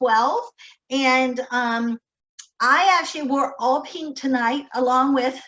12. And I actually wore all pink tonight, along with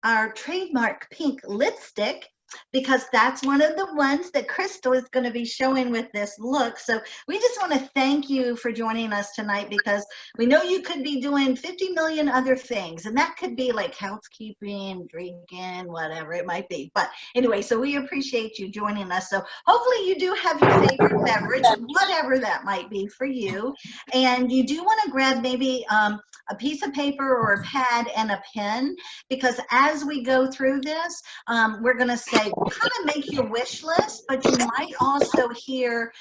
our trademark pink lipstick, because that's one of the ones that Crystal is going to be showing with this look. So we just want to thank you for joining us tonight, because we know you could be doing 50 million other things, and that could be like housekeeping, drinking, whatever it might be. But anyway, so we appreciate you joining us. So hopefully you do have your favorite beverage, whatever that might be for you. And you do want to grab maybe a piece of paper or a pad and a pen, because as we go through this, we're going to say, kind of make your wish list, but you might also hear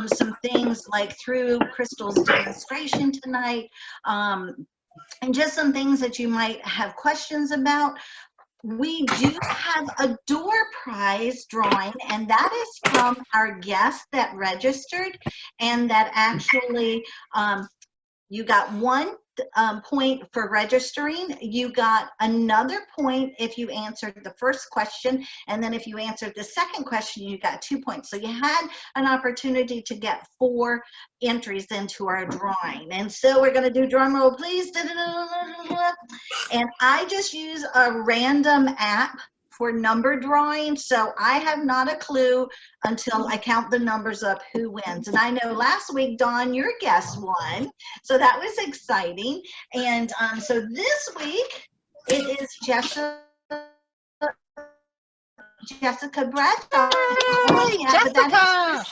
some things like through Crystal's demonstration tonight, and just some things that you might have questions about. We do have a door prize drawing, and that is from our guest that registered, and that actually you got 1 point for registering. You got another point if you answered the first question, and then if you answered the second question, you got 2 points. So you had an opportunity to get 4 entries into our drawing. And so we're going to do drum roll, please. And I just use a random app for number drawing, so I have not a clue until I count the numbers up who wins. And I know last week, Dawn, your guest won, so that was exciting. And so this week, it is Jessica Bradshaw. Hey, Jessica!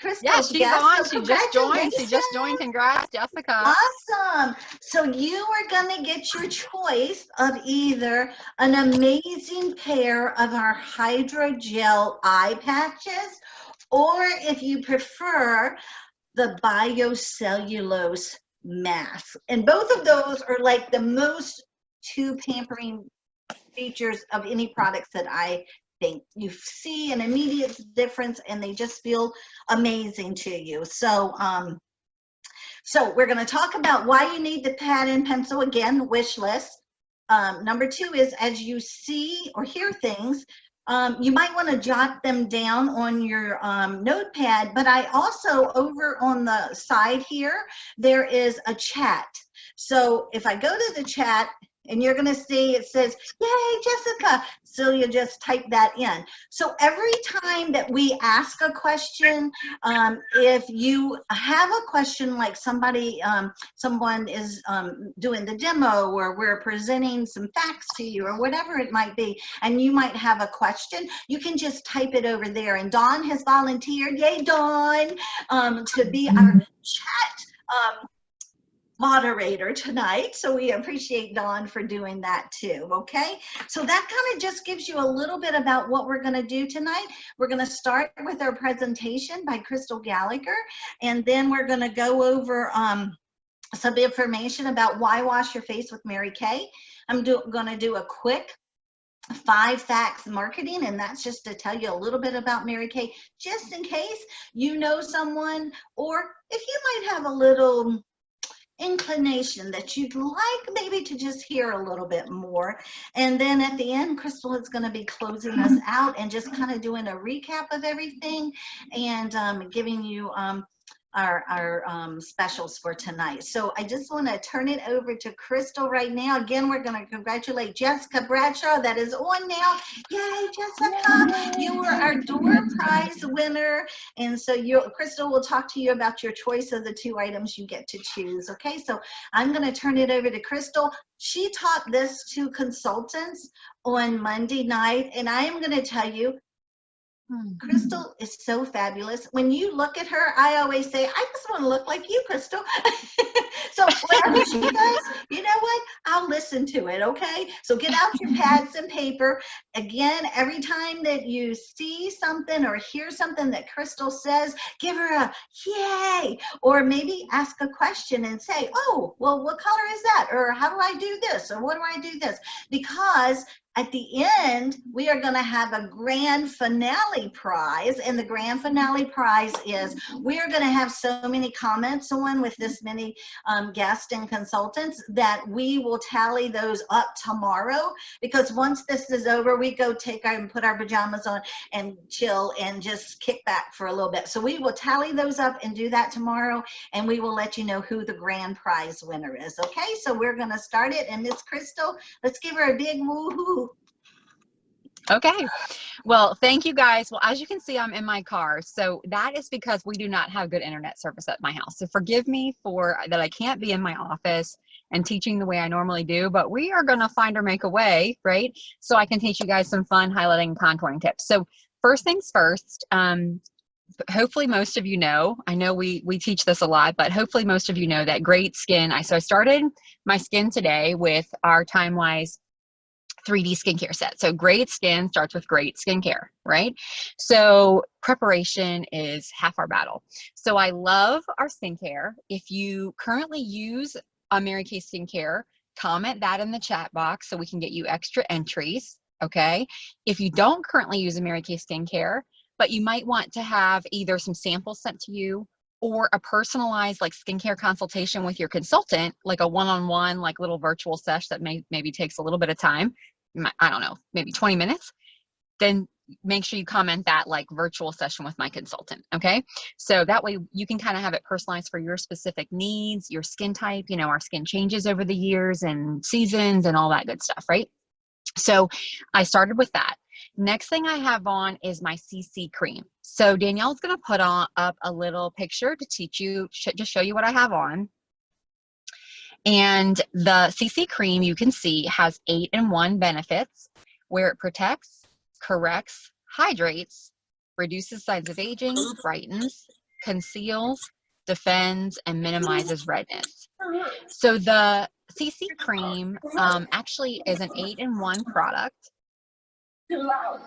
Crystal's yeah, she's guest. on. So She just joined. She just joined. Congrats, Jessica. Awesome. So you are going to get your choice of either an amazing pair of our hydrogel eye patches, or if you prefer, the biocellulose mask. And both of those are like the most 2 pampering features of any products that I think. You see an immediate difference, and they just feel amazing to you. So so we're going to talk about why you need the pad and pencil. Again, wish list. Number 2 is, as you see or hear things, you might want to jot them down on your notepad, but I also, over on the side here, there is a chat. So if I go to the chat, and you're going to see it says, yay, Jessica. So you just type that in. So every time that we ask a question, if you have a question like somebody, someone is doing the demo, or we're presenting some facts to you, or whatever it might be, and you might have a question, you can just type it over there. And Dawn has volunteered, yay, Dawn, to be our chat moderator tonight, so we appreciate Dawn for doing that too. Okay, so that kind of just gives you a little bit about what we're going to do tonight. We're going to start with our presentation by Crystal Gallagher, and then we're going to go over some information about why wash your face with Mary Kay. I'm going to do a quick 5 facts marketing, and that's just to tell you a little bit about Mary Kay, just in case you know someone, or if you might have a little inclination that you'd like maybe to just hear a little bit more. And then at the end, Crystal is going to be closing us out and just kind of doing a recap of everything, and giving you our specials for tonight. So I just want to turn it over to Crystal right now. Again, we're going to congratulate Jessica Bradshaw, that is on now. Yay, Jessica! Yay. You were our door prize winner, and so Crystal will talk to you about your choice of the 2 items you get to choose. Okay, so I'm going to turn it over to Crystal. She taught this to consultants on Monday night, and I am going to tell you, Crystal is so fabulous. When you look at her, I always say, I just want to look like you, Crystal. So whatever she does, you know what? I'll listen to it, okay? So get out your pads and paper. Again, every time that you see something or hear something that Crystal says, give her a yay, or maybe ask a question and say, oh, well, what color is that? Or how do I do this? Or what do I do this? Because at the end, we are going to have a grand finale prize. And the grand finale prize is we are going to have so many comments on with this many guests and consultants that we will tally those up tomorrow. Because once this is over, we go take our and put our pajamas on and chill and just kick back for a little bit. So we will tally those up and do that tomorrow. And we will let you know who the grand prize winner is. Okay, so we're going to start it. And Miss Crystal, let's give her a big woohoo. Okay. Well, thank you guys. Well, as you can see, I'm in my car. So that is because we do not have good internet service at my house. So forgive me for that. I can't be in my office and teaching the way I normally do, but we are going to find or make a way, right? So I can teach you guys some fun highlighting and contouring tips. So first things first, hopefully most of you know, I know we teach this a lot, but hopefully most of you know that great skin. So I started my skin today with our TimeWise 3D skincare set. So great skin starts with great skincare, right? So preparation is half our battle. So I love our skincare. If you currently use a Mary Kay skincare, comment that in the chat box so we can get you extra entries, okay? If you don't currently use a Mary Kay skincare, but you might want to have either some samples sent to you or a personalized like skincare consultation with your consultant, like a one-on-one, like little virtual sesh that maybe takes a little bit of time, I don't know, maybe 20 minutes, then make sure you comment that like virtual session with my consultant, okay? So that way you can kind of have it personalized for your specific needs, your skin type, you know, our skin changes over the years and seasons and all that good stuff, right? So I started with that. Next thing I have on is my CC cream. So Danielle's going to put up a little picture to teach you, just show you what I have on. And the CC cream, you can see, has 8-in-1 benefits where it protects, corrects, hydrates, reduces signs of aging, brightens, conceals, defends, and minimizes redness. So the CC cream actually is an 8-in-1 product.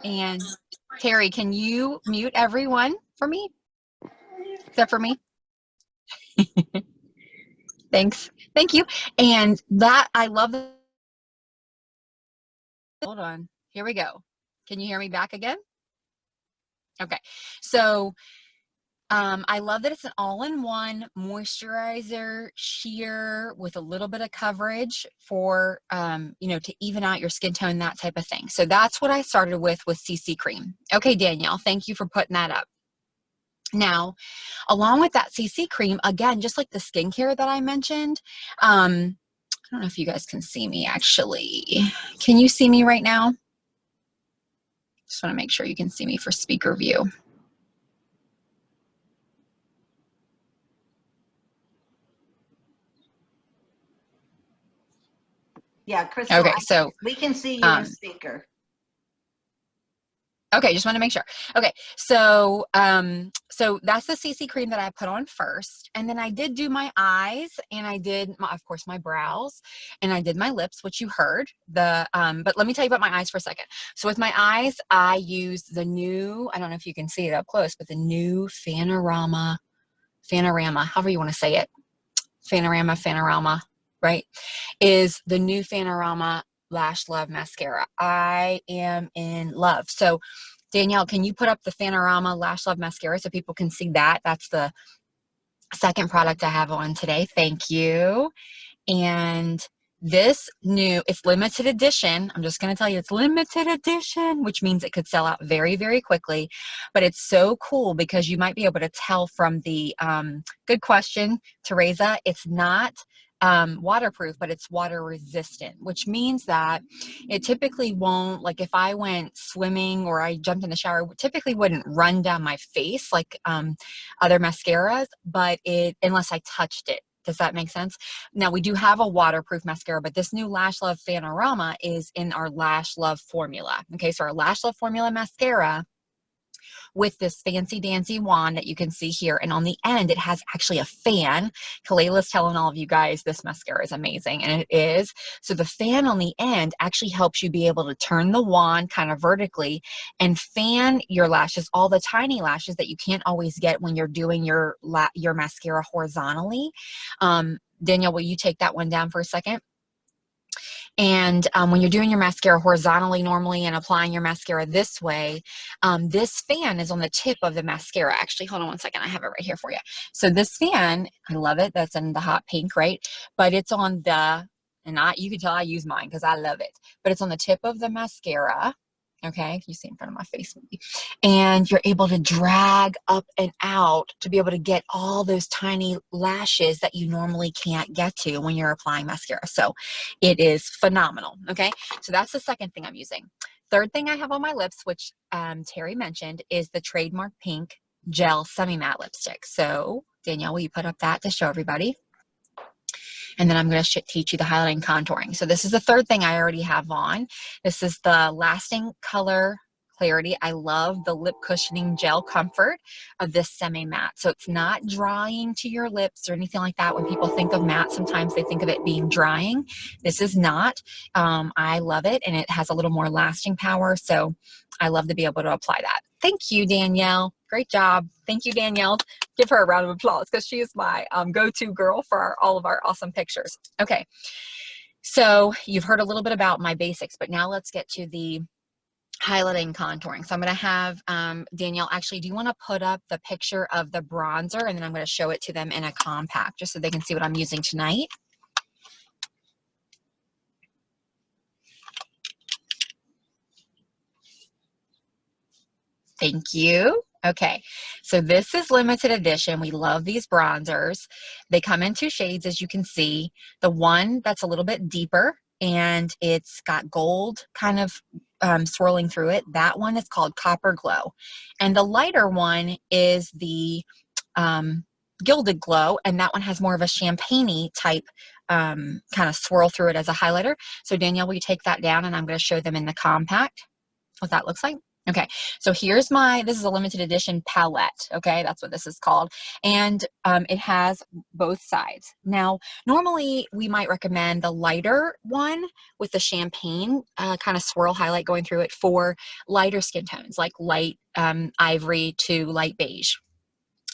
And Terry, can you mute everyone for me? Except for me? Thanks. Thank you. And that, I love that. Hold on. Here we go. Can you hear me back again? Okay. So I love that it's an all-in-one moisturizer, sheer with a little bit of coverage for, you know, to even out your skin tone, that type of thing. So that's what I started with CC cream. Okay, Danielle, thank you for putting that up. Now, along with that CC cream, again, just like the skincare that I mentioned, I don't know if you guys can see me actually. Can you see me right now? Just want to make sure you can see me for speaker view. Yeah, Crystal, okay, so we can see you in speaker. Okay, just want to make sure. Okay, so so that's the CC cream that I put on first, and then I did do my eyes, and I did, of course, my brows, and I did my lips, which you heard. But let me tell you about my eyes for a second. So with my eyes, I used the new, I don't know if you can see it up close, but the new Fanorama, however you want to say it, Fanorama, right, is the new Fanorama Lash Love Mascara. I am in love. So Danielle, can you put up the Fanorama Lash Love Mascara so people can see that? That's the second product I have on today. Thank you. And this new, it's limited edition. I'm just going to tell you it's limited edition, which means it could sell out very, very quickly. But it's so cool because you might be able to tell from the, good question, Teresa, it's not waterproof, but it's water resistant, which means that it typically won't, like if I went swimming or I jumped in the shower, it typically wouldn't run down my face like other mascaras, but unless I touched it. Does that make sense? Now we do have a waterproof mascara, but this new Lash Love Fanorama is in our Lash Love formula. Okay, so our Lash Love formula mascara with this fancy dancy wand that you can see here. And on the end, it has actually a fan. Kaleila's telling all of you guys this mascara is amazing, and it is. So the fan on the end actually helps you be able to turn the wand kind of vertically and fan your lashes, all the tiny lashes that you can't always get when you're doing your mascara horizontally. Danielle, will you take that one down for a second? And when you're doing your mascara horizontally normally and applying your mascara this way, this fan is on the tip of the mascara. Actually, hold on one second. I have it right here for you. So this fan, I love it. That's in the hot pink, right? But it's on the, and you can tell I use mine because I love it. But it's on the tip of the mascara. Okay, you see in front of my face maybe. And you're able to drag up and out to be able to get all those tiny lashes that you normally can't get to when you're applying mascara. So it is phenomenal. Okay, so that's the second thing I'm using. Third thing I have on my lips, which Terry mentioned, is the Trademark Pink Gel Semi-Matte Lipstick. So Danielle, will you put up that to show everybody? And then I'm going to teach you the highlighting and contouring. So this is the third thing I already have on. This is the Lasting Color Clarity. I love the lip cushioning gel comfort of this semi-matte. So it's not drying to your lips or anything like that. When people think of matte, sometimes they think of it being drying. This is not. I love it, and it has a little more lasting power. So I love to be able to apply that. Thank you, Danielle. Great job. Thank you, Danielle. Give her a round of applause because she is my go-to girl for all of our awesome pictures. Okay, so you've heard a little bit about my basics, but now let's get to the highlighting, contouring. So I'm going to have Danielle, actually, do you want to put up the picture of the bronzer, and then I'm going to show it to them in a compact just so they can see what I'm using tonight. Thank you. Okay, so this is limited edition. We love these bronzers. They come in 2 shades, as you can see. The one that's a little bit deeper and it's got gold kind of swirling through it. That one is called Copper Glow. And the lighter one is the Gilded Glow, and that one has more of a champagne-y type kind of swirl through it as a highlighter. So Danielle, will you take that down, and I'm going to show them in the compact what that looks like. Okay, so here's this is a limited edition palette, okay? That's what this is called. And it has both sides. Now, normally we might recommend the lighter one with the champagne kind of swirl highlight going through it for lighter skin tones, like light ivory to light beige.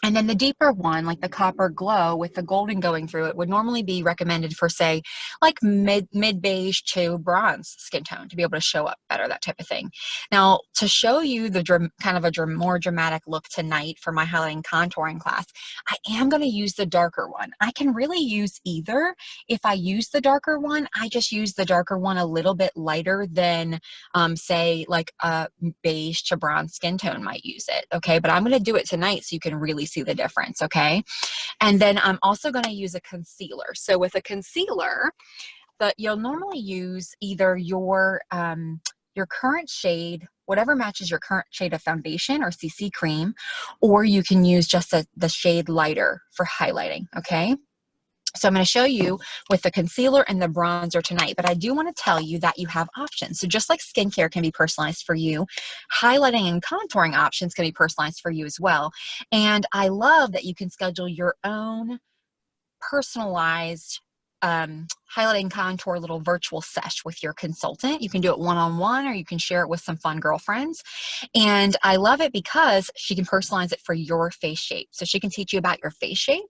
And then the deeper one, like the Copper Glow with the golden going through it, would normally be recommended for, say, like mid beige to bronze skin tone to be able to show up better, that type of thing. Now, to show you the kind of a more dramatic look tonight for my highlighting contouring class, I am going to use the darker one. I can really use either. If I use the darker one, I just use the darker one a little bit lighter than, say, like a beige to bronze skin tone might use it, okay? But I'm going to do it tonight so you can really see the difference, okay? And then I'm also going to use a concealer. So with a concealer, you'll normally use either your current shade, whatever matches your current shade of foundation or CC cream, or you can use just the shade lighter for highlighting, okay? So I'm going to show you with the concealer and the bronzer tonight, but I do want to tell you that you have options. So just like skincare can be personalized for you, highlighting and contouring options can be personalized for you as well. And I love that you can schedule your own personalized highlighting contour little virtual sesh with your consultant. You can do it one-on-one, or you can share it with some fun girlfriends. And I love it because she can personalize it for your face shape. So she can teach you about your face shape,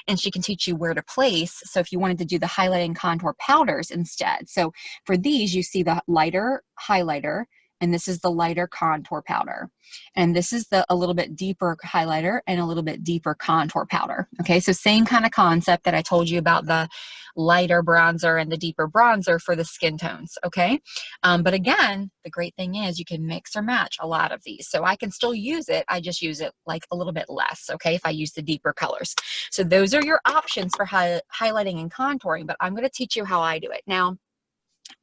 and she can teach you where to place. So if you wanted to do the highlighting contour powders instead. So for these, you see the lighter highlighter, and this is the lighter contour powder. And this is a little bit deeper highlighter and a little bit deeper contour powder. Okay, so same kind of concept that I told you about the lighter bronzer and the deeper bronzer for the skin tones, okay? But again, the great thing is you can mix or match a lot of these. So I can still use it, I just use it like a little bit less, okay, if I use the deeper colors. So those are your options for highlighting and contouring, but I'm gonna teach you how I do it. Now,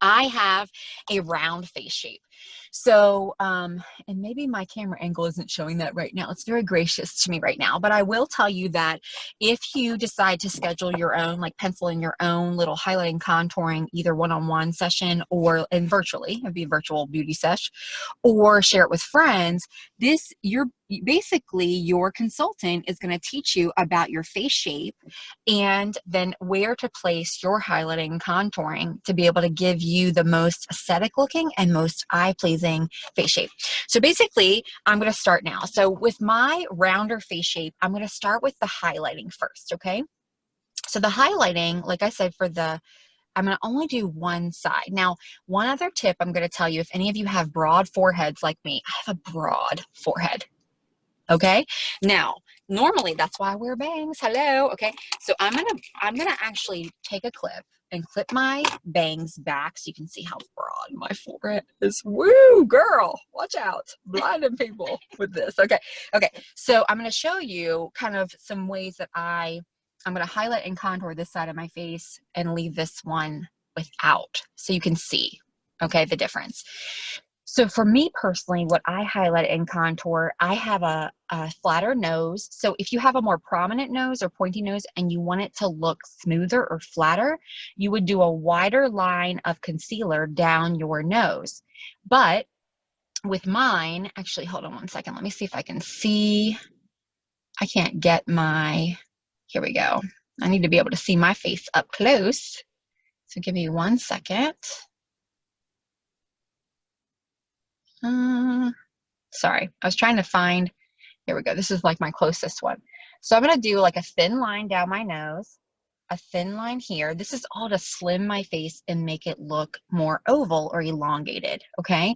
I have a round face shape. So, and maybe my camera angle isn't showing that right now. It's very gracious to me right now, but I will tell you that if you decide to schedule your own, like pencil in your own little highlighting contouring, either one-on-one session or virtually, it'd be a virtual beauty sesh, or share it with friends, basically your consultant is going to teach you about your face shape and then where to place your highlighting and contouring to be able to give you the most aesthetic looking and most eye-pleasing face shape. So basically, I'm going to start now. So with my rounder face shape, I'm going to start with the highlighting first, okay? So the highlighting, like I said, for the I'm going to only do one side. Now, one other tip I'm going to tell you, if any of you have broad foreheads like me, I have a broad forehead. Okay. Now, normally that's why I wear bangs. Hello. Okay. So I'm gonna actually take a clip and clip my bangs back so you can see how broad my forehead is. Woo, girl, watch out, blinding people with this. Okay. Okay. So I'm gonna show you kind of some ways that I'm gonna highlight and contour this side of my face and leave this one without, so you can see, okay, the difference. So for me personally, what I highlight and contour, I have a flatter nose. So if you have a more prominent nose or pointy nose and you want it to look smoother or flatter, you would do a wider line of concealer down your nose. But with mine, actually, hold on one second. Let me see if I can see. I can't get my, here we go. I need to be able to see my face up close. So give me 1 second. Sorry, I was trying to find, here we go. This is like my closest one. So I'm going to do like a thin line down my nose, a thin line here. This is all to slim my face and make it look more oval or elongated. Okay.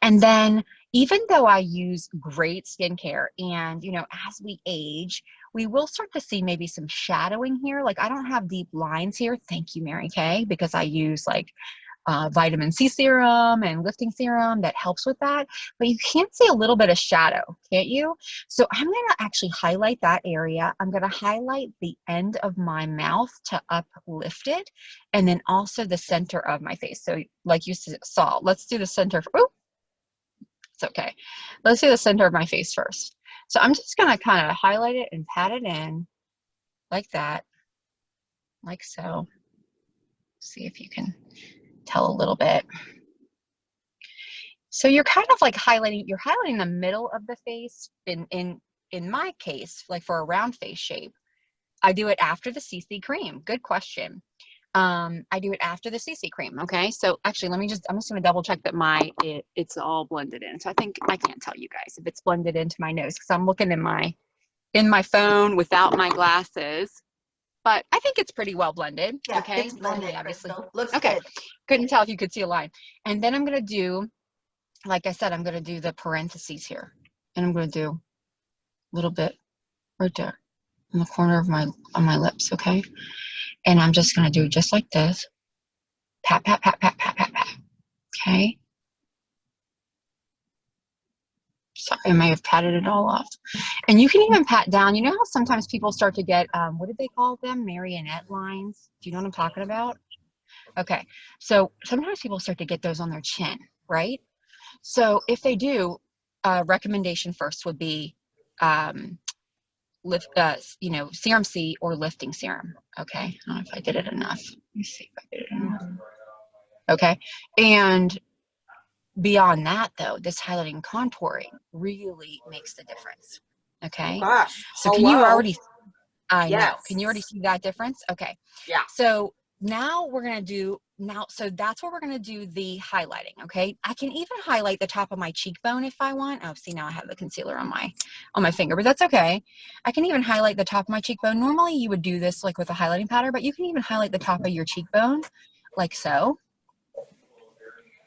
And then even though I use great skincare and, you know, as we age, we will start to see maybe some shadowing here. Like I don't have deep lines here. Thank you, Mary Kay, because I use like vitamin C serum and lifting serum that helps with that, but you can see a little bit of shadow, can't you? So I'm going to actually highlight that area. I'm going to highlight the end of my mouth to uplift it, and then also the center of my face. So like you saw, let's do the center. Oh, it's okay. Let's do the center of my face first. So I'm just going to kind of highlight it and pat it in like that, like so. See if you can tell a little bit. So you're kind of like highlighting, you're highlighting the middle of the face in my case, like for a round face shape. I do it after the CC cream. Good question. I do it after the CC cream. Okay. So actually I'm just going to double check that it's all blended in. So I think I can't tell you guys if it's blended into my nose because I'm looking in my phone without my glasses. But I think it's pretty well blended. Yeah, okay. it's blended, Obviously. Crystal. Looks okay. good. Couldn't tell if you could see a line. And then I'm going to do, like I said, I'm going to do the parentheses here. And I'm going to do a little bit right there in the corner of my lips. Okay. And I'm just going to do just like this. Pat, pat, pat, pat, pat, pat, pat. Okay. Sorry, I may have patted it all off. And you can even pat down. You know how sometimes people start to get, what did they call them? Marionette lines. Do you know what I'm talking about? Okay. So sometimes people start to get those on their chin, right? So if they do, recommendation first would be Serum C or lifting serum. Okay. I don't know if I did it enough. Let me see if I did it enough. Okay. And beyond that, though, this highlighting and contouring really makes the difference. Okay. Oh gosh. So can you already, I know, Yes. can you already see that difference? Okay. Yeah. So now we're going to do, so that's where we're going to do the highlighting. Okay. I can even highlight the top of my cheekbone if I want. Oh, see, now I have the concealer on my finger, but that's okay. I can even highlight the top of my cheekbone. Normally you would do this like with a highlighting powder, but you can even highlight the top of your cheekbone like so.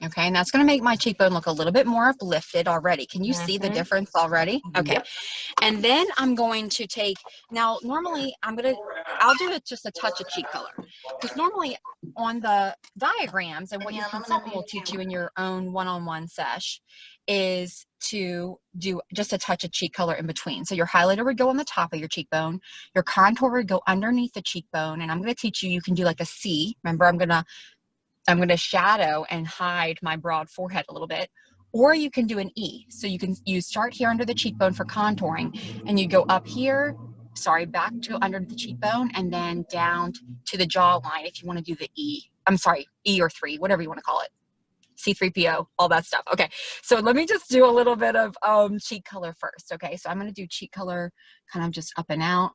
Okay, and that's going to make my cheekbone look a little bit more uplifted already. Can you see the difference already? Okay, Yep. and then I'm going to take, now normally I'll do it just a touch of cheek color. Because normally on the diagrams and what your consultant will teach you in your own one-on-one sesh is to do just a touch of cheek color in between. So your highlighter would go on the top of your cheekbone, your contour would go underneath the cheekbone, and I'm going to teach you, you can do like a C. Remember, I'm going to shadow and hide my broad forehead a little bit, or you can do an E. So you start here under the cheekbone for contouring, and you go up here, back to under the cheekbone, and then down to the jawline if you want to do the E. I'm sorry, E or 3, whatever you want to call it. C3PO, all that stuff. Okay, so let me just do a little bit of cheek color first. Okay, so I'm going to do cheek color kind of just up and out.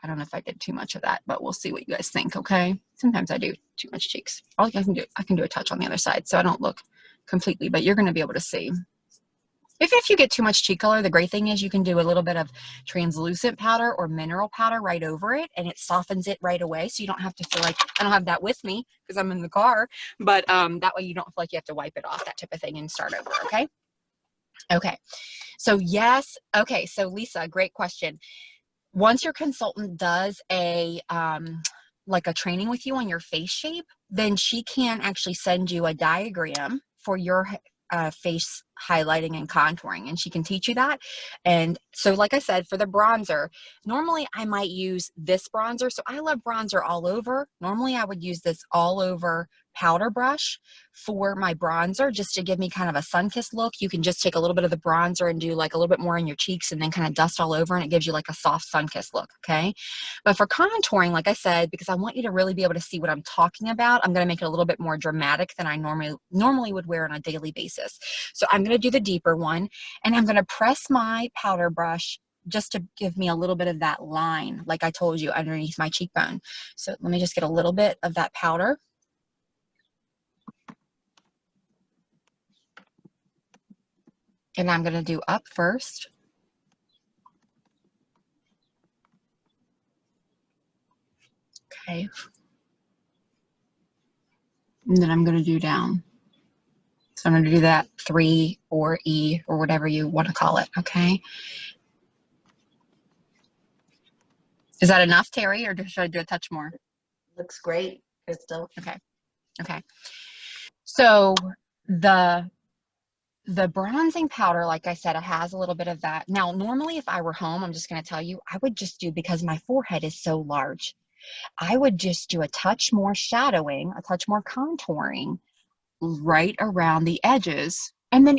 I don't know if I did too much of that, but we'll see what you guys think, okay? Sometimes I do too much cheeks. All I can do a touch on the other side so I don't look completely, but you're going to be able to see. If you get too much cheek color, the great thing is you can do a little bit of translucent powder or mineral powder right over it, and it softens it right away. So you don't have to feel like, I don't have that with me because I'm in the car, but that way you don't feel like you have to wipe it off, that type of thing, and start over, okay? Okay, so yes, okay, so Lisa, great question. Once your consultant does a like a training with you on your face shape, then she can actually send you a diagram for your face highlighting and contouring, and she can teach you that. And so like I said, for the bronzer, normally I might use this bronzer. So I love bronzer all over. Normally I would use this all over powder brush for my bronzer, just to give me kind of a sun-kissed look. You can just take a little bit of the bronzer and do like a little bit more in your cheeks and then kind of dust all over, and it gives you like a soft sun-kissed look, okay? But for contouring, like I said, because I want you to really be able to see what I'm talking about, I'm going to make it a little bit more dramatic than I normally would wear on a daily basis. So I'm going to do the deeper one, and I'm going to press my powder brush just to give me a little bit of that line, like I told you, underneath my cheekbone. So let me just get a little bit of that powder. And I'm going to do up first. Okay. And then I'm going to do down. So I'm going to do that 3 or E or whatever you want to call it, okay? Is that enough, Terry, or should I do a touch more? Looks great, Crystal. Okay. Okay. So the bronzing powder, like I said, it has a little bit of that. Now, normally if I were home, I'm just going to tell you, I would just do, because my forehead is so large, I would just do a touch more shadowing, a touch more contouring right around the edges. And then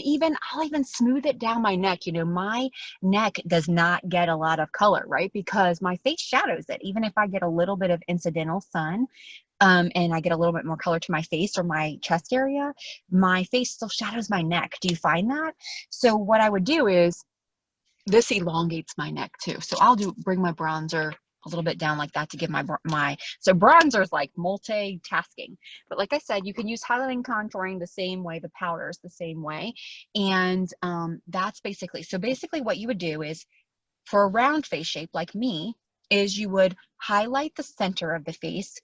I'll even smooth it down my neck. You know, my neck does not get a lot of color, right? Because my face shadows it. Even if I get a little bit of incidental sun, and I get a little bit more color to my face or my chest area, my face still shadows my neck. Do you find that? So what I would do is, this elongates my neck too. So I'll bring my bronzer a little bit down like that to give so bronzer is like multitasking. But like I said, you can use highlighting, contouring the same way, the powders the same way. And that's basically what you would do is, for a round face shape like me, is you would highlight the center of the face,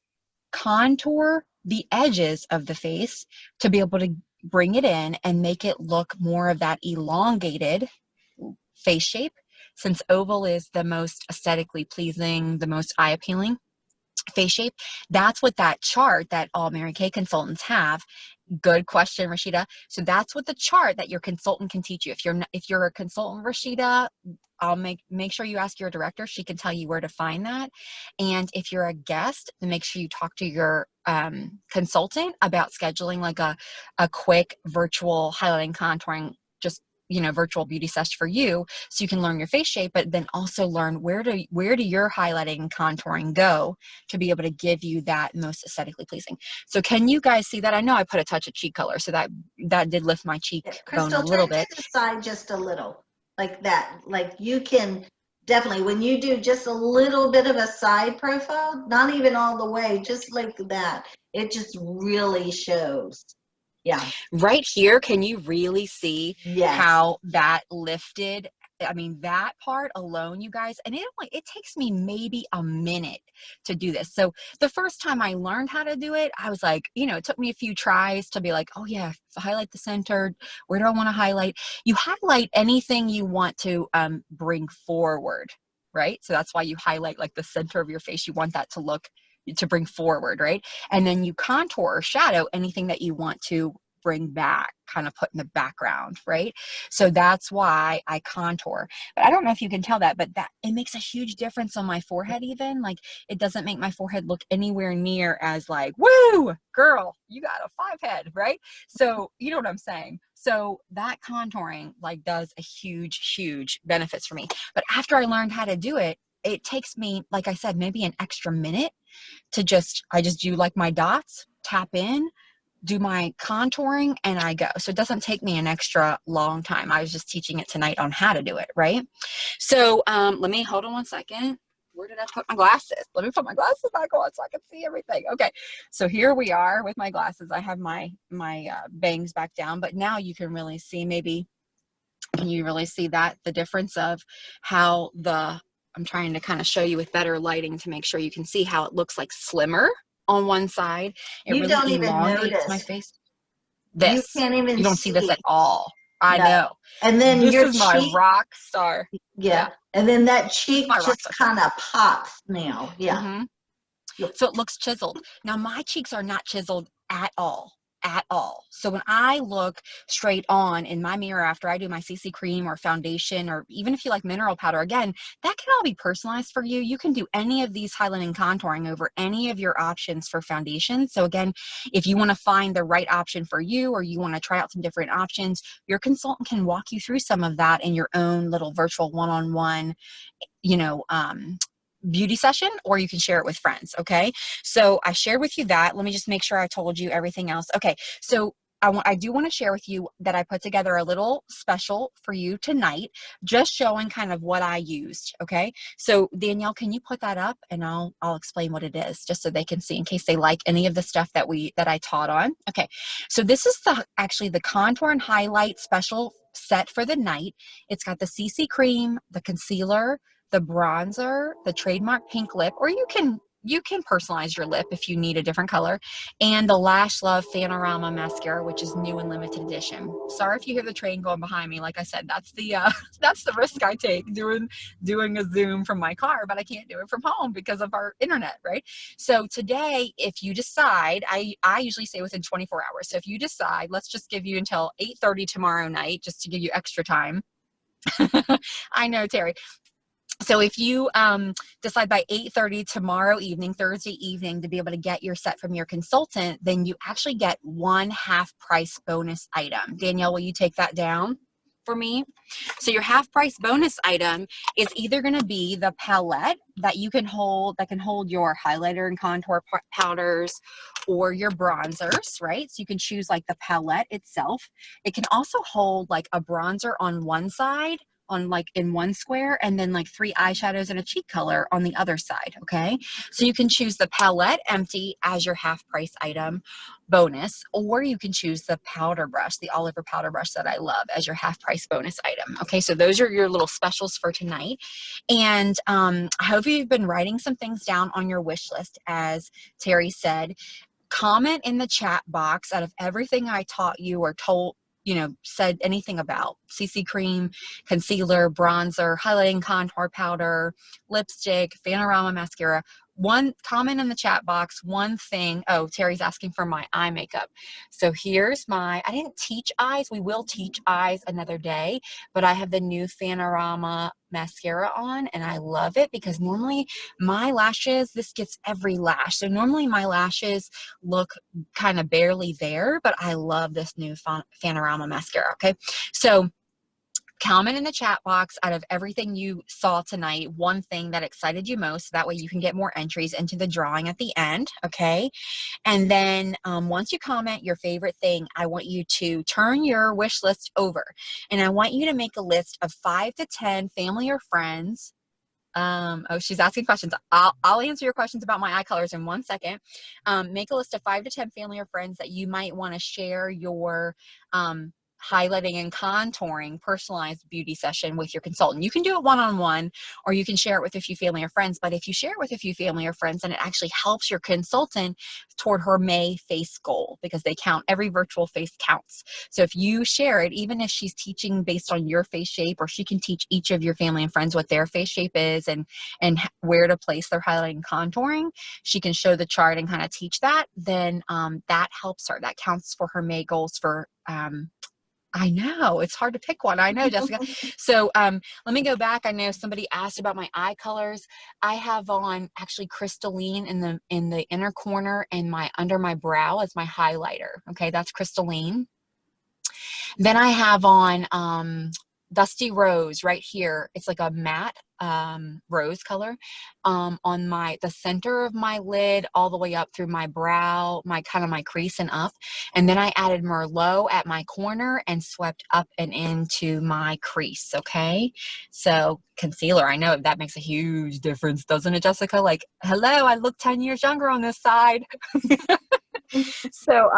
contour the edges of the face to be able to bring it in and make it look more of that elongated face shape, since oval is the most aesthetically pleasing, the most eye appealing face shape. That's what that chart that all Mary Kay consultants have. Good question, Rashida. So that's what the chart that your consultant can teach you. If you're a consultant, Rashida, I'll make sure you ask your director. She can tell you where to find that. And if you're a guest, then make sure you talk to your consultant about scheduling like a quick virtual highlighting, contouring, just virtual beauty session for you, so you can learn your face shape, but then also learn where do your highlighting and contouring go to be able to give you that most aesthetically pleasing. So can you guys see that? I know I put a touch of cheek color, so that did lift my cheek bone a little bit. Crystal, turn to the side just a little, like that. Like you can definitely, when you do just a little bit of a side profile, not even all the way, just like that, it just really shows. Yeah. Right here, can you really see Yes. how that lifted? I mean, that part alone, you guys, and it takes me maybe a minute to do this. So the first time I learned how to do it, I was like, it took me a few tries to be like, oh yeah, highlight the center. Where do I want to highlight? You highlight anything you want to bring forward, right? So that's why you highlight like the center of your face. You want that to bring forward, right? And then you contour or shadow anything that you want to bring back, kind of put in the background, right? So that's why I contour. But I don't know if you can tell that, but it makes a huge difference on my forehead even. Like, it doesn't make my forehead look anywhere near as like, woo, girl, you got a 5 head, right? So you know what I'm saying? So that contouring like does a huge benefits for me. But after I learned how to do it, it takes me, like I said, maybe an extra minute to I just do like my dots, tap in, do my contouring, and I go. So it doesn't take me an extra long time. I was just teaching it tonight on how to do it, right? So let me, hold on one second. Where did I put my glasses? Let me put my glasses back on so I can see everything. Okay, so here we are with my glasses. I have my bangs back down, but now you can really see maybe Can you really see that? The difference of how I'm trying to kind of show you with better lighting to make sure you can see how it looks like slimmer on one side. It You really don't even elongates my notice. face. You This, can't even you don't see this see. at all. I No. know. And then This your is my cheek, rock star. yeah. Yeah, And then that this is cheek my rock just star face. kind of pops now. Yeah. Hmm. Yep. So it looks chiseled. Now my cheeks are not chiseled at all. At all. So when I look straight on in my mirror after I do my CC cream or foundation, or even if you like mineral powder, again, that can all be personalized for you. You can do any of these highlighting and contouring over any of your options for foundation. So again, if you want to find the right option for you, or you want to try out some different options, your consultant can walk you through some of that in your own little virtual one-on-one, you know, beauty session, or you can share it with friends. Okay. So I shared with you that. Let me just make sure I told you everything else. Okay. So I do want to share with you that I put together a little special for you tonight, just showing kind of what I used. Okay. So Danielle, can you put that up, and I'll explain what it is, just so they can see in case they like any of the stuff that I taught on. Okay. So this is actually the contour and highlight special set for the night. It's got the CC cream, the concealer, the bronzer, the trademark pink lip, or you can personalize your lip if you need a different color, and the Lash Love Fanorama mascara, which is new and limited edition. Sorry if you hear the train going behind me. Like I said, that's the that's the risk I take doing a Zoom from my car, but I can't do it from home because of our internet, right? So today, if you decide, I usually say within 24 hours. So if you decide, let's just give you until 8:30 tomorrow night, just to give you extra time. I know, Terry. So if you decide by 8:30 tomorrow evening, Thursday evening, to be able to get your set from your consultant, then you actually get one half price bonus item. Danielle, will you take that down for me? So your half price bonus item is either going to be the palette that you can hold, that can hold your highlighter and contour powders, or your bronzers, right? So you can choose like the palette itself. It can also hold like a bronzer on one side, on like in one square, and then like 3 eyeshadows and a cheek color on the other side. Okay. So you can choose the palette empty as your half price item bonus, or you can choose the powder brush, the Oliver powder brush that I love, as your half price bonus item. Okay. So those are your little specials for tonight. And I hope you've been writing some things down on your wish list. As Terry said, comment in the chat box out of everything I taught you or told, said anything about CC cream, concealer, bronzer, highlighting contour powder, lipstick, Fanorama mascara. One comment in the chat box, one thing. Oh, Terry's asking for my eye makeup. So here's I didn't teach eyes. We will teach eyes another day, but I have the new Fanorama mascara on, and I love it because normally my lashes, this gets every lash. So normally my lashes look kind of barely there, but I love this new Fanorama mascara. Okay. So comment in the chat box out of everything you saw tonight, one thing that excited you most. That way you can get more entries into the drawing at the end. Okay. And then once you comment your favorite thing, I want you to turn your wish list over, and I want you to make a list of 5 to 10 family or friends. Oh, she's asking questions. I'll answer your questions about my eye colors in 1 second. Make a list of 5 to 10 family or friends that you might want to share your highlighting and contouring personalized beauty session with your consultant. You can do it one-on-one, or you can share it with a few family or friends. But if you share it with a few family or friends, then it actually helps your consultant toward her May face goal, because they count. Every virtual face counts. So if you share it, even if she's teaching based on your face shape, or she can teach each of your family and friends what their face shape is and where to place their highlighting and contouring, she can show the chart and kind of teach that, then that helps her. That counts for her May goals for I know it's hard to pick one. I know, Jessica. So let me go back. I know somebody asked about my eye colors. I have on actually crystalline in the inner corner and under my brow as my highlighter. Okay, that's crystalline. Then I have on Dusty Rose right here. It's like a matte rose color on the center of my lid, all the way up through my brow, my crease and up. And then I added Merlot at my corner and swept up and into my crease. Okay. So concealer, I know that makes a huge difference, doesn't it, Jessica? Like, hello, I look 10 years younger on this side. So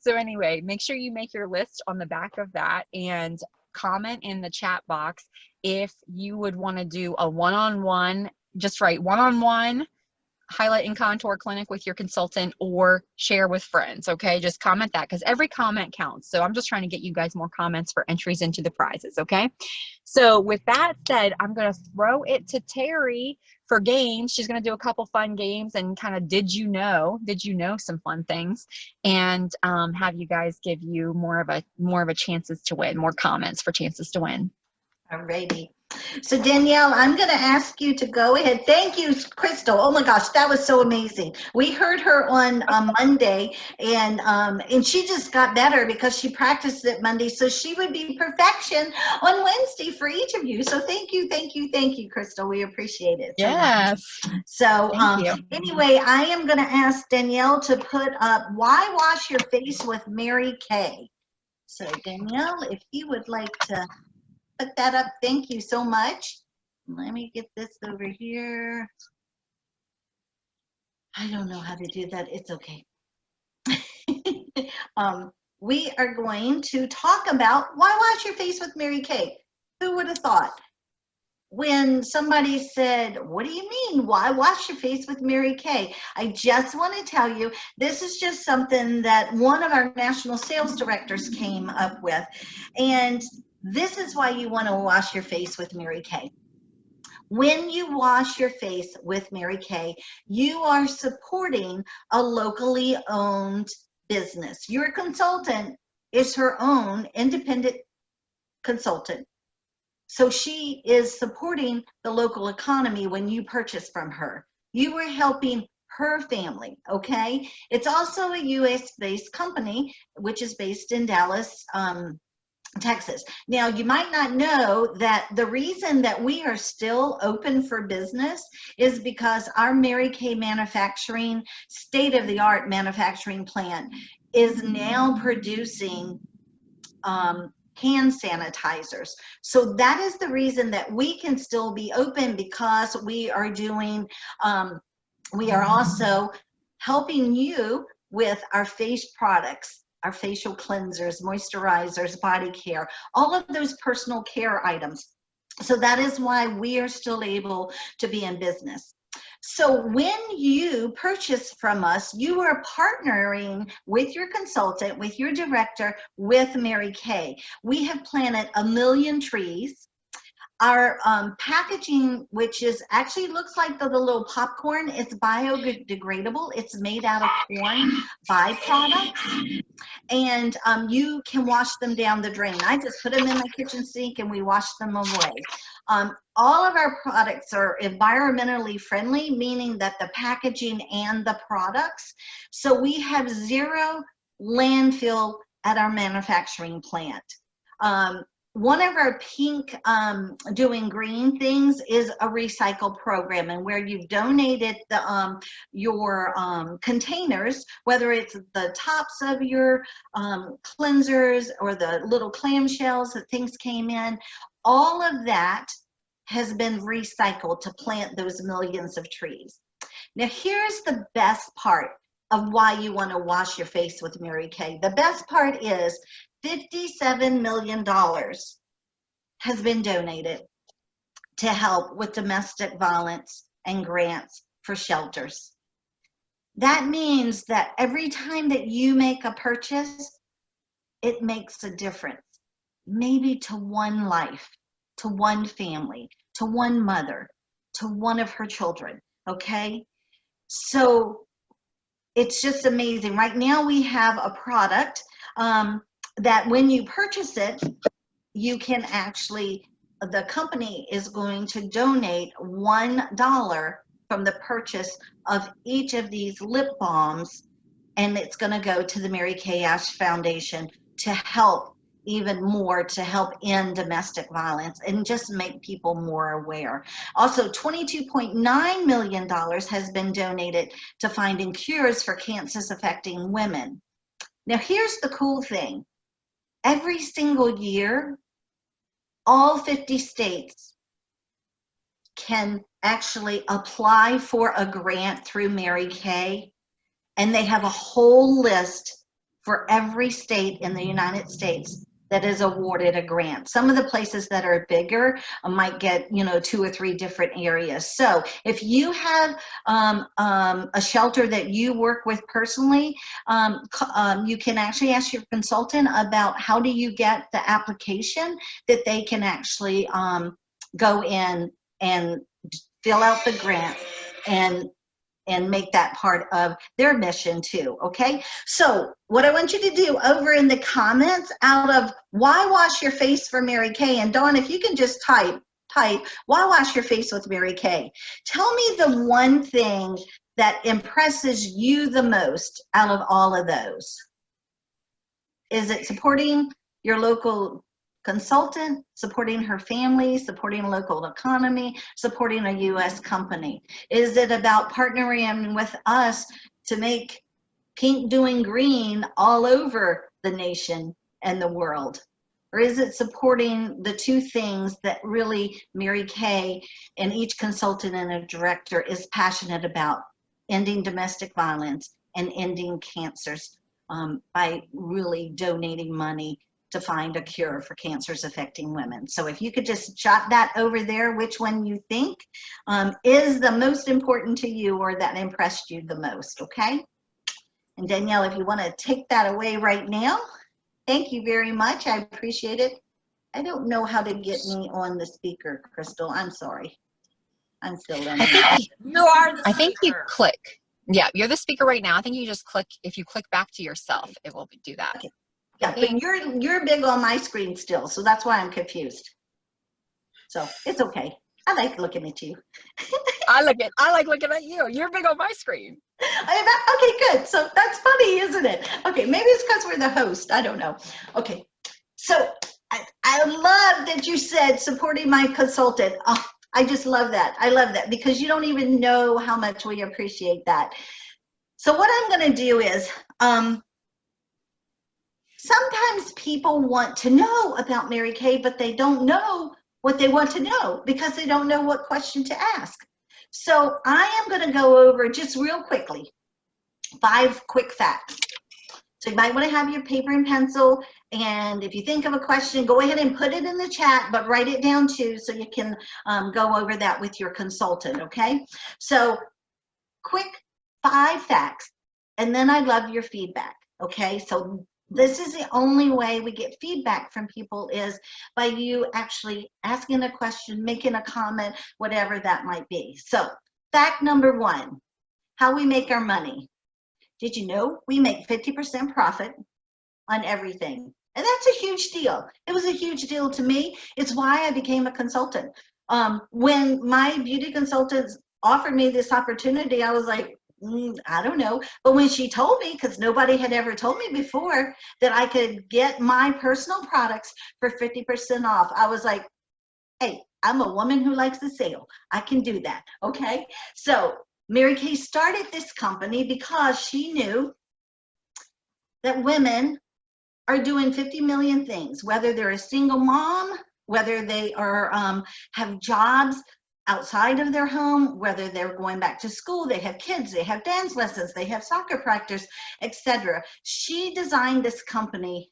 anyway, make sure you make your list on the back of that. And comment in the chat box if you would want to do a one-on-one, just write one-on-one highlight and contour clinic with your consultant, or share with friends. Okay, just comment that, because every comment counts. So I'm just trying to get you guys more comments for entries into the prizes. Okay, so with that said, I'm going to throw it to Terry for games. She's going to do a couple fun games and kind of did you know some fun things, and have you guys give you more of a chances to win, more comments for chances to win. Alrighty. So Danielle, I'm going to ask you to go ahead. Thank you, Crystal. Oh my gosh, that was so amazing. We heard her on Monday, and she just got better because she practiced it Monday. So she would be perfection on Wednesday for each of you. So thank you, Crystal. We appreciate it. Yes. So Thank you. anyway, I am going to ask Danielle to put up "Why Wash Your Face with Mary Kay." So Danielle, if you would like to put that up, thank you so much. Let me get this over here. I don't know how to do that. It's okay. We are going to talk about why wash your face with Mary Kay. Who would have thought? When somebody said, what do you mean, why wash your face with Mary Kay? I just want to tell you, this is just something that one of our national sales directors came up with. And this is why you want to wash your face with Mary Kay. When you wash your face with Mary Kay, you are supporting a locally owned business. Your consultant is her own independent consultant. So she is supporting the local economy when you purchase from her. You are helping her family, okay? It's also a US-based company, which is based in Dallas, Texas. Now, you might not know that the reason that we are still open for business is because our Mary Kay manufacturing, state-of-the-art manufacturing plant is now producing hand sanitizers. So that is the reason that we can still be open, because we are doing, we are also helping you with our face products, our facial cleansers, moisturizers, body care, all of those personal care items. So that is why we are still able to be in business. So when you purchase from us, you are partnering with your consultant, with your director, with Mary Kay. We have planted 1 million trees. Our packaging, which is actually looks like the little popcorn, it's biodegradable. It's made out of corn byproducts. And you can wash them down the drain. I just put them in my kitchen sink and we wash them away. All of our products are environmentally friendly, meaning that the packaging and the products. So we have 0 landfill at our manufacturing plant. One of our pink doing green things is a recycle program, and where you've donated the your containers, whether it's the tops of your cleansers or the little clamshells that things came in, all of that has been recycled to plant those millions of trees. Now here's the best part of why you want to wash your face with Mary Kay. The best part is $57 million has been donated to help with domestic violence and grants for shelters. That means that every time that you make a purchase, it makes a difference, maybe to one life, to one family, to one mother, to one of her children, okay? So it's just amazing. Right now we have a product that when you purchase it, you can actually, the company is going to donate $1 from the purchase of each of these lip balms, and it's going to go to the Mary Kay Ash Foundation to help even more, to help end domestic violence and just make people more aware. Also, $22.9 million has been donated to finding cures for cancers affecting women. Now, here's the cool thing. Every single year, all 50 states can actually apply for a grant through Mary Kay, and they have a whole list for every state in the United States that is awarded a grant. Some of the places that are bigger might get, 2 or 3 different areas. So if you have a shelter that you work with personally, you can actually ask your consultant about how do you get the application that they can actually go in and fill out the grant and make that part of their mission too, okay? So what I want you to do over in the comments, out of why wash your face for Mary Kay, and Dawn, if you can just type, why wash your face with Mary Kay? Tell me the one thing that impresses you the most out of all of those. Is it supporting your local consultant, supporting her family, supporting a local economy, supporting a U.S. company? Is it about partnering with us to make pink doing green all over the nation and the world? Or is it supporting the two things that really Mary Kay and each consultant and a director is passionate about: ending domestic violence and ending cancers by really donating money to find a cure for cancers affecting women. So if you could just jot that over there, which one you think is the most important to you or that impressed you the most, okay? And Danielle, if you want to take that away right now, thank you very much. I appreciate it. I don't know how to get me on the speaker, Crystal. I'm sorry. I'm still learning. You are the speaker. I think you click. Yeah, you're the speaker right now. I think you just click. If you click back to yourself, it will do that. Okay. Yeah, but you're big on my screen still, so that's why I'm confused. So it's okay. I like looking at you. I like looking at you. You're big on my screen. Okay, good. So that's funny, isn't it? Okay, maybe it's because we're the host. I don't know. Okay, so I love that you said supporting my consultant. Oh, I just love that. I love that because you don't even know how much we appreciate that. So what I'm going to do is, sometimes people want to know about Mary Kay, but they don't know what they want to know because they don't know what question to ask. So I am going to go over just real quickly 5 quick facts. So you might want to have your paper and pencil, and if you think of a question, go ahead and put it in the chat, but write it down too so you can go over that with your consultant, okay? So quick 5 facts, and then I love your feedback, okay? So this is the only way we get feedback from people is by you actually asking a question, making a comment, whatever that might be. So fact number 1, how we make our money. Did you know we make 50% profit on everything? And that's a huge deal. It was a huge deal to me. It's why I became a consultant. When my beauty consultants offered me this opportunity, I was like, I don't know. But when she told me, because nobody had ever told me before, that I could get my personal products for 50% off, I was like, hey, I'm a woman who likes to sell. I can do that, okay? So Mary Kay started this company because she knew that women are doing 50 million things, whether they're a single mom, whether they are have jobs outside of their home, whether they're going back to school, they have kids, they have dance lessons, they have soccer practice, etc. She designed this company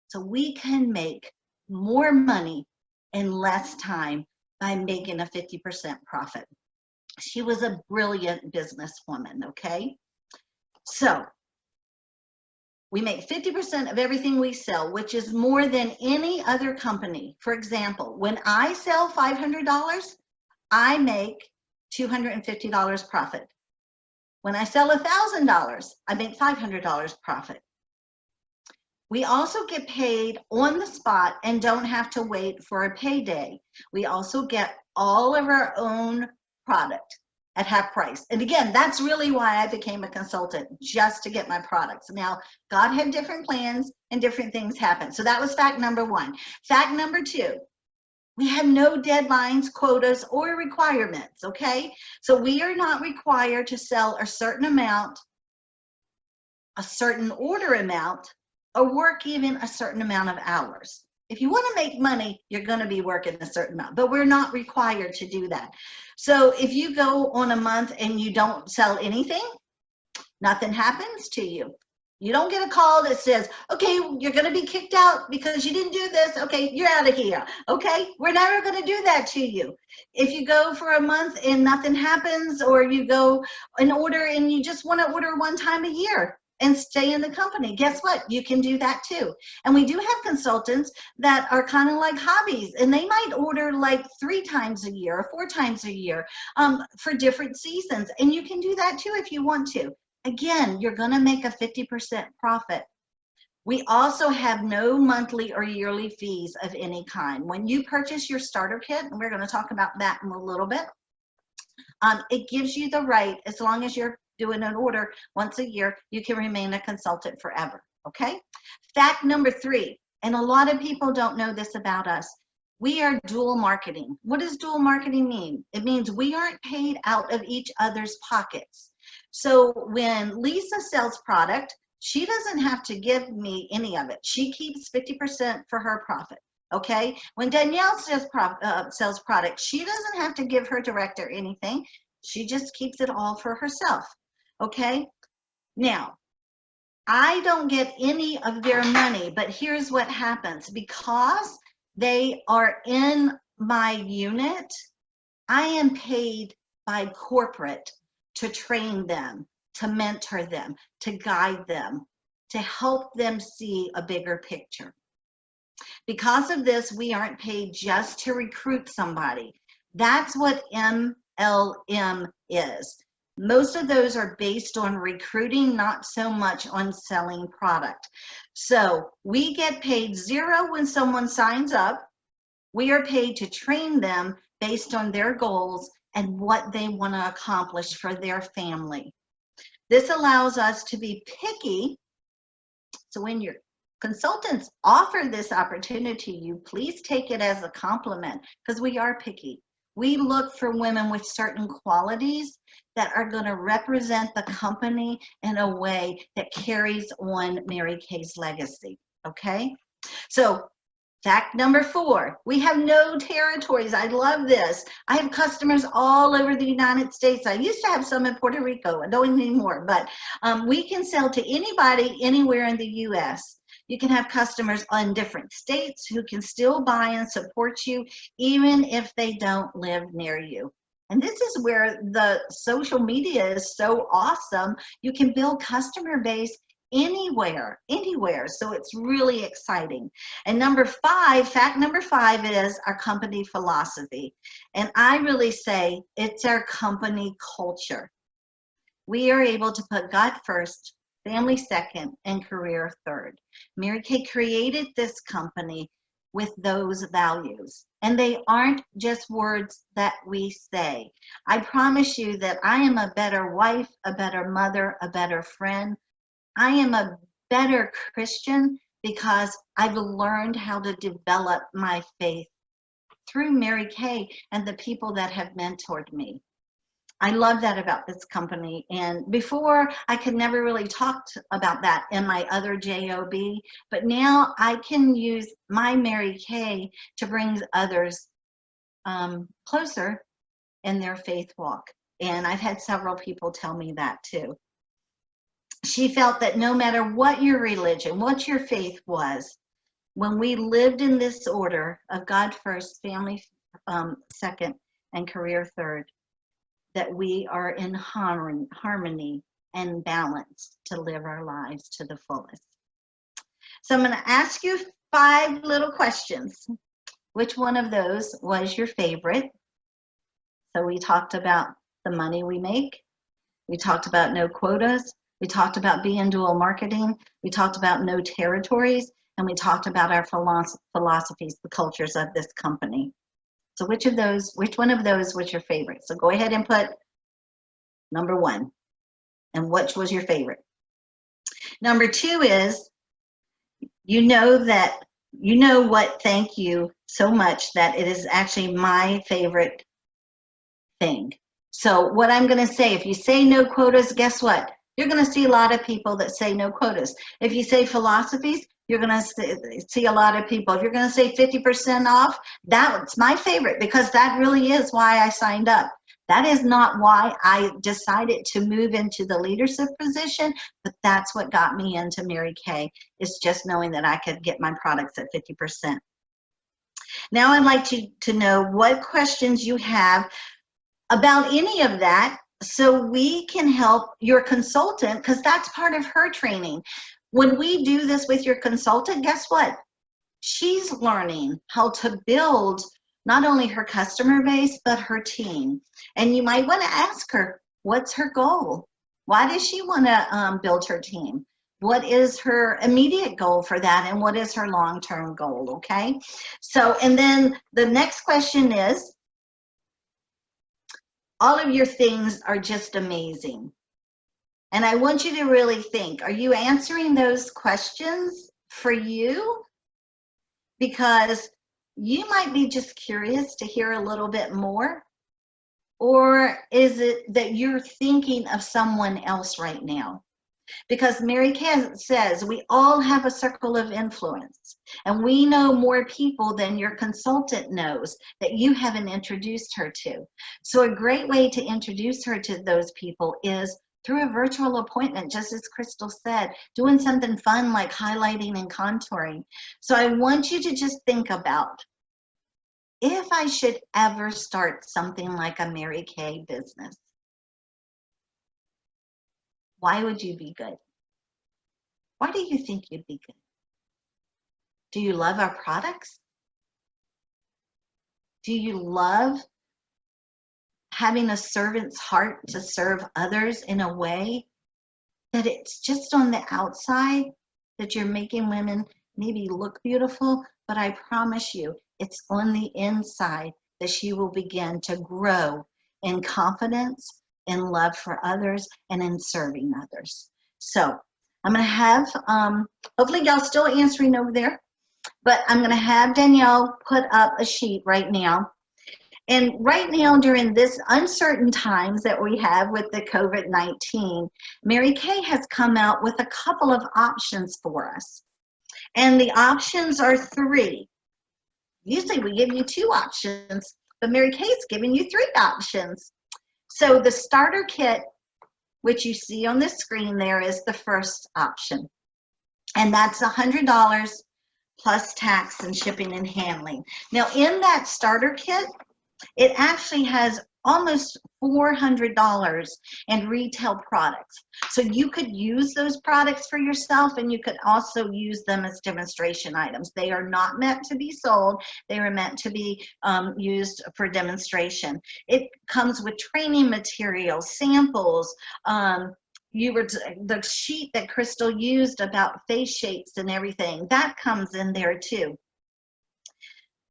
so we can make more money in less time by making a 50% profit. She was a brilliant businesswoman, okay? So we make 50% of everything we sell, which is more than any other company. For example, when I sell $500, I make $250 profit. When I sell $1,000, I make $500 profit. We also get paid on the spot and don't have to wait for a payday. We also get all of our own product at half price. And again, that's really why I became a consultant, just to get my products. Now, God had different plans and different things happen. So that was fact number 1. Fact number 2, we have no deadlines, quotas, or requirements, okay? So we are not required to sell a certain amount, a certain order amount, or work even a certain amount of hours. If you want to make money, you're going to be working a certain amount, but we're not required to do that. So if you go on a month and you don't sell anything, nothing happens to you. You don't get a call that says, okay, you're going to be kicked out because you didn't do this. Okay, you're out of here. Okay, we're never going to do that to you. If you go for a month and nothing happens, or you go and order and you just want to order one time a year and stay in the company, guess what? You can do that too. And we do have consultants that are kind of like hobbies, and they might order like 3 times a year or 4 times a year for different seasons. And you can do that too if you want to. Again, you're going to make a 50% profit. We also have no monthly or yearly fees of any kind. When you purchase your starter kit, and we're going to talk about that in a little bit, it gives you the right, as long as you're doing an order once a year, you can remain a consultant forever, okay? Fact number 3, and a lot of people don't know this about us, we are dual marketing. What does dual marketing mean? It means we aren't paid out of each other's pockets. So when Lisa sells product, she doesn't have to give me any of it. She keeps 50% for her profit, okay? When Danielle sells product, she doesn't have to give her director anything. She just keeps it all for herself, okay? Now, I don't get any of their money, but here's what happens. Because they are in my unit, I am paid by corporate to train them, to mentor them, to guide them, to help them see a bigger picture. Because of this, we aren't paid just to recruit somebody. That's what MLM is. Most of those are based on recruiting, not so much on selling product. So we get paid 0 when someone signs up. We are paid to train them based on their goals and what they want to accomplish for their family. This allows us to be picky. So when your consultants offer this opportunity, you please take it as a compliment, because we are picky. We look for women with certain qualities that are going to represent the company in a way that carries on Mary Kay's legacy, okay? So fact number 4, we have no territories. I love this. I have customers all over the United States. I used to have some in Puerto Rico. I don't anymore, but we can sell to anybody anywhere in the U.S. You can have customers in different states who can still buy and support you, even if they don't live near you. And this is where the social media is so awesome. You can build customer base anywhere. So it's really exciting. And number 5, fact number 5 is our company philosophy. And I really say it's our company culture. We are able to put God first, family second, and career third. Mary Kay created this company with those values. And they aren't just words that we say. I promise you that I am a better wife, a better mother, a better friend. I am a better Christian because I've learned how to develop my faith through Mary Kay and the people that have mentored me. I love that about this company. And before, I could never really talk about that in my other JOB, but now I can use my Mary Kay to bring others closer in their faith walk. And I've had several people tell me that too. She felt that no matter what your religion, what your faith was, when we lived in this order of God first, family second, and career third, that we are in harmony and balance to live our lives to the fullest. So I'm going to ask you 5 little questions. Which one of those was your favorite? So we talked about the money we make. We talked about no quotas. We talked about being dual marketing. We talked about no territories. And we talked about our philosophies, the cultures of this company. So which one of those was your favorite? So go ahead and put number 1. And which was your favorite? Number 2 is, you know what, thank you so much that it is actually my favorite thing. So what I'm going to say, if you say no quotas, guess what? You're going to see a lot of people that say no quotas. If you say philosophies, you're going to see a lot of people. If you're going to say 50% off, that's my favorite, because that really is why I signed up. That is not why I decided to move into the leadership position, but that's what got me into Mary Kay, is just knowing that I could get my products at 50%. Now I'd like to know what questions you have about any of that, so we can help your consultant, because that's part of her training. When we do this with your consultant, guess what? She's learning how to build not only her customer base, but her team. And you might want to ask her, what's her goal? Why does she want to build her team? What is her immediate goal for that? And what is her long-term goal, okay? So, and then the next question is, all of your things are just amazing. And I want you to really think, are you answering those questions for you? Because you might be just curious to hear a little bit more. Or is it that you're thinking of someone else right now? Because Mary Kay says we all have a circle of influence, and we know more people than your consultant knows that you haven't introduced her to. So a great way to introduce her to those people is through a virtual appointment, just as Crystal said, doing something fun like highlighting and contouring. So I want you to just think about, if I should ever start something like a Mary Kay business, why would you be good? Why do you think you'd be good? Do you love our products? Do you love having a servant's heart to serve others in a way that it's just on the outside that you're making women maybe look beautiful, but I promise you, it's on the inside that she will begin to grow in confidence, in love for others, and in serving others. So I'm going to have, hopefully y'all still answering over there, but I'm going to have Danielle put up a sheet right now. And right now, during this uncertain times that we have with the COVID-19, Mary Kay has come out with a couple of options for us. And the options are 3. Usually we give you 2 options, but Mary Kay's giving you 3 options. So the starter kit, which you see on the screen there, is the first option. And that's $100 plus tax and shipping and handling. Now in that starter kit, it actually has almost $400 in retail products. So you could use those products for yourself, and you could also use them as demonstration items. They are not meant to be sold. They are meant to be used for demonstration. It comes with training materials, samples, the sheet that Crystal used about face shapes and everything, that comes in there too.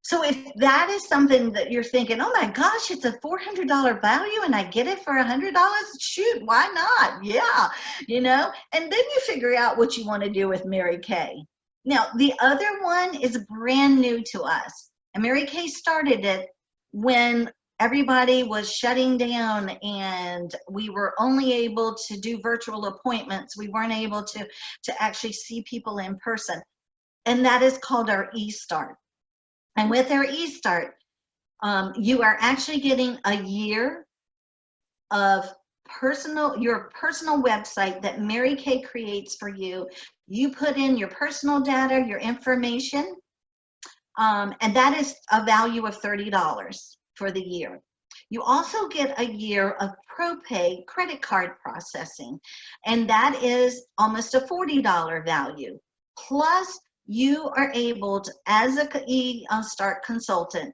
So if that is something that you're thinking, oh my gosh, it's a $400 value and I get it for $100, shoot, why not? Yeah, you know, and then you figure out what you want to do with Mary Kay. Now, the other one is brand new to us, and Mary Kay started it when everybody was shutting down and we were only able to do virtual appointments. We weren't able to actually see people in person, and that is called our eStart. And with our eStart, you are actually getting a year of your personal website that Mary Kay creates for you. You put in your personal data, your information, and that is a value of $30 for the year. You also get a year of ProPay credit card processing, and that is almost a $40 value. Plus, you are able to, as a eStart consultant,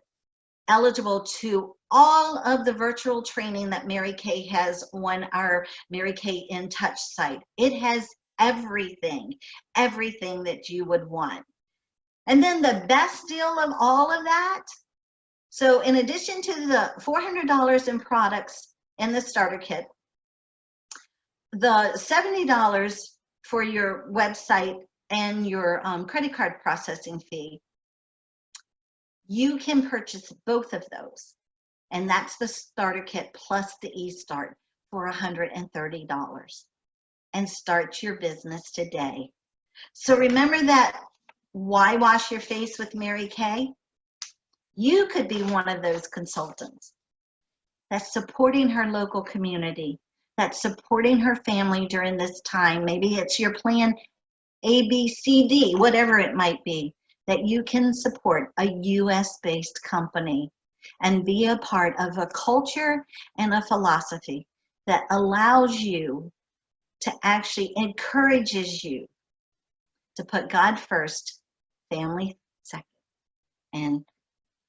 eligible to all of the virtual training that Mary Kay has on our Mary Kay In Touch site. It has everything that you would want. And then the best deal of all of that, so in addition to the $400 in products in the starter kit, the $70 for your website and your credit card processing fee, you can purchase both of those. And that's the starter kit plus the eStart for $130. And start your business today. So remember that, why wash your face with Mary Kay? You could be one of those consultants. that's supporting her local community, that's supporting her family during this time. Maybe it's your plan A, B, C, D, whatever it might be, that you can support a US-based company and be a part of a culture and a philosophy that allows you to actually encourages you to put God first, family second, and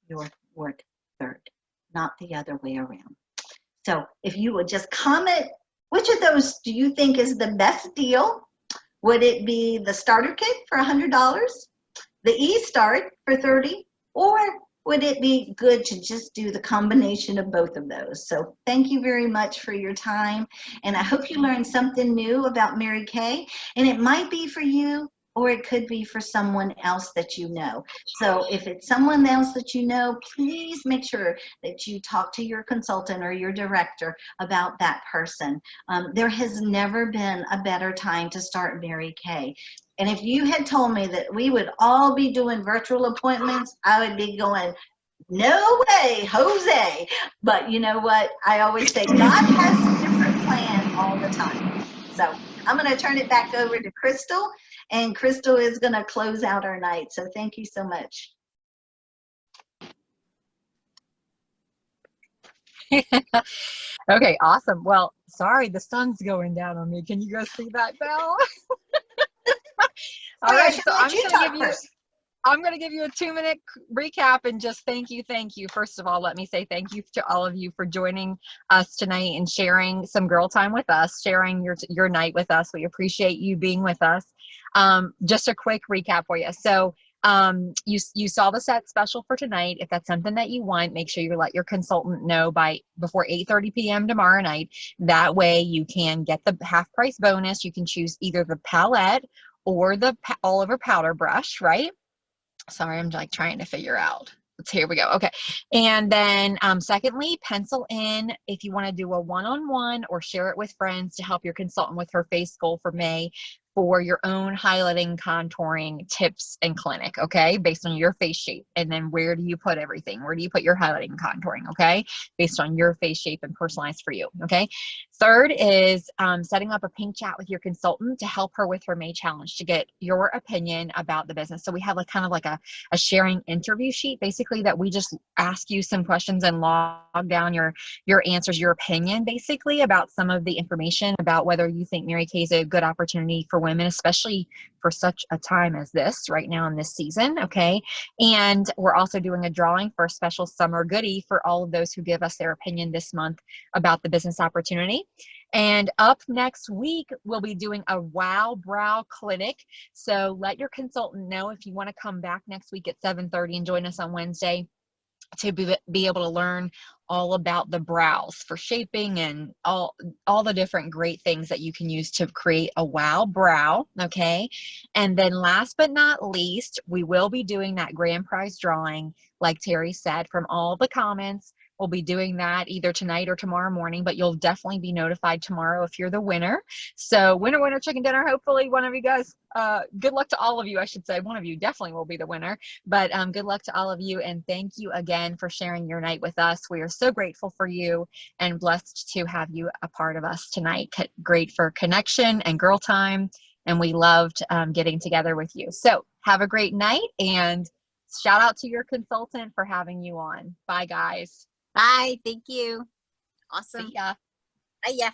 your work third, not the other way around. So if you would just comment, which of those do you think is the best deal? Would it be the starter kit for $100, the e-start for $30, or would it be good to just do the combination of both of those? So thank you very much for your time, and I hope you learned something new about Mary Kay, and it might be for you, or it could be for someone else that you know. So if it's someone else that you know, please make sure that you talk to your consultant or your director about that person. There has never been a better time to start Mary Kay. And if you had told me that we would all be doing virtual appointments, I would be going, no way, Jose. But you know what? I always say God has a different plan all the time. So I'm going to turn it back over to Crystal, and Crystal is going to close out our night. So thank you so much. Okay, awesome. Well, sorry, the sun's going down on me. Can you guys see that, Belle? All Sorry, I right, should so let you talk first. I'm going to give you a 2-minute recap and just thank you. First of all, let me say thank you to all of you for joining us tonight and sharing some girl time with us, sharing your night with us. We appreciate you being with us. Just a quick recap for you. So you saw the set special for tonight. If that's something that you want, make sure you let your consultant know before 8:30 p.m. tomorrow night. That way you can get the half price bonus. You can choose either the palette or the all over powder brush, right? Sorry, I'm like trying to figure out. Here we go. Okay. And then secondly, pencil in if you want to do a one-on-one or share it with friends to help your consultant with her face goal for May for your own highlighting, contouring tips and clinic, okay, based on your face shape. And then where do you put everything? Where do you put your highlighting and contouring, okay, based on your face shape and personalized for you, okay? Third is setting up a pink chat with your consultant to help her with her May challenge to get your opinion about the business. So we have kind of like a sharing interview sheet, basically, that we just ask you some questions and log down your answers, your opinion, basically, about some of the information about whether you think Mary Kay is a good opportunity for women, especially for such a time as this right now in this season, okay? And we're also doing a drawing for a special summer goodie for all of those who give us their opinion this month about the business opportunity. And up next week, we'll be doing a Wow Brow Clinic. So let your consultant know if you want to come back next week at 7:30 and join us on Wednesday to be able to learn all about the brows for shaping and all the different great things that you can use to create a wow brow, okay? And then last but not least, we will be doing that grand prize drawing, like Terry said, from all the comments. We'll be doing that either tonight or tomorrow morning, but you'll definitely be notified tomorrow if you're the winner. So winner, winner, chicken dinner. Hopefully one of you guys, good luck to all of you, I should say. One of you definitely will be the winner, but good luck to all of you. And thank you again for sharing your night with us. We are so grateful for you and blessed to have you a part of us tonight. Great for connection and girl time. And we loved getting together with you. So have a great night, and shout out to your consultant for having you on. Bye, guys. Bye. Thank you. Awesome. See ya. Bye. Yeah.